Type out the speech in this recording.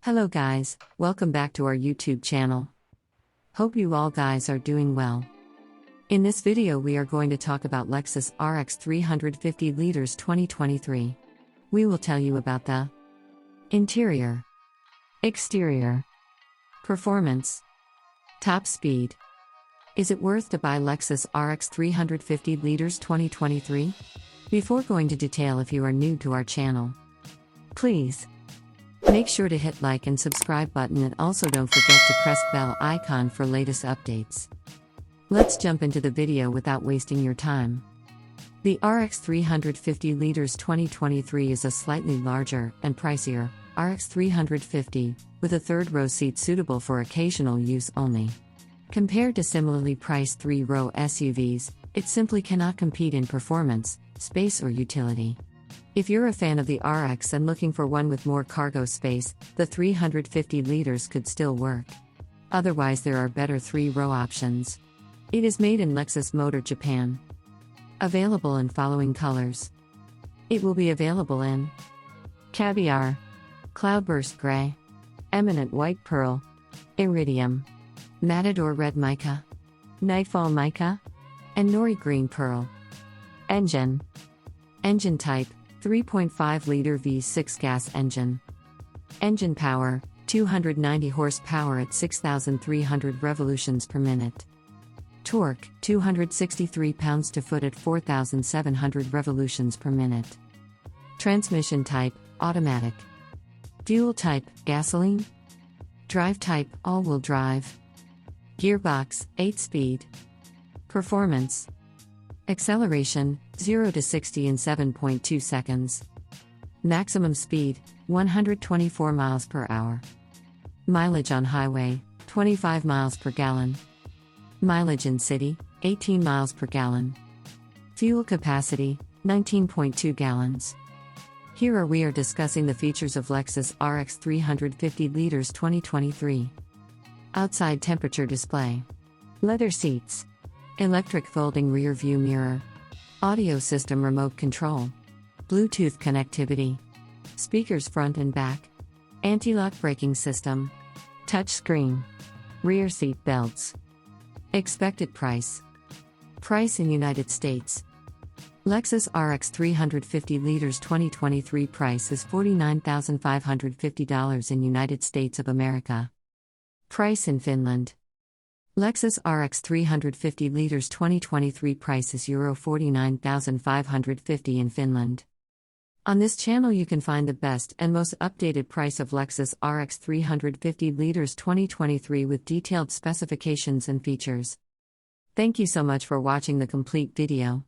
Hello guys, welcome back to our YouTube channel. Hope you all guys are doing well. In this video we are going to talk about Lexus RX 350 liters 2023. We will tell you about the interior, exterior, performance, top speed. Is it worth to buy Lexus RX 350 liters 2023? Before going to detail, if you are new to our channel, please make sure to hit like and subscribe button, and also don't forget to press bell icon for latest updates. Let's jump into the video without wasting your time. The RX 350 liters 2023 is a slightly larger and pricier RX 350 with a third row seat suitable for occasional use only. Compared to similarly priced three-row SUVs, it simply cannot compete in performance, space or utility. If you're a fan of the RX and looking for one with more cargo space, the 350 liters could still work. Otherwise, there are better three-row options. It is made in Lexus Motor Japan. Available in following colors. It will be available in Caviar, Cloudburst Gray, Eminent White Pearl, Iridium, Matador Red Mica, Nightfall Mica, and Nori Green Pearl. Engine type: 3.5-liter V6 gas engine. Engine power: 290 horsepower at 6,300 revolutions per minute. Torque: 263 pounds-foot at 4,700 revolutions per minute. Transmission type: automatic. Fuel type: gasoline. Drive type: all-wheel drive. Gearbox: 8-speed. Performance: acceleration, 0 to 60 in 7.2 seconds. Maximum speed, 124 miles per hour. Mileage on highway, 25 miles per gallon. Mileage in city, 18 miles per gallon. Fuel capacity, 19.2 gallons. Here we are discussing the features of Lexus RX 350 liters 2023. Outside temperature display. Leather seats. Electric folding rear view mirror. Audio system remote control. Bluetooth connectivity. Speakers front and back. Anti-lock braking system. Touch screen. Rear seat belts. Expected price. Price in United States. Lexus RX 350 liters 2023 price is $49,550 in United States of America. Price in Finland. Lexus RX 350 liters 2023 price is Euro 49,550 in Finland. On this channel you can find the best and most updated price of Lexus RX 350 liters 2023 with detailed specifications and features. Thank you so much for watching the complete video.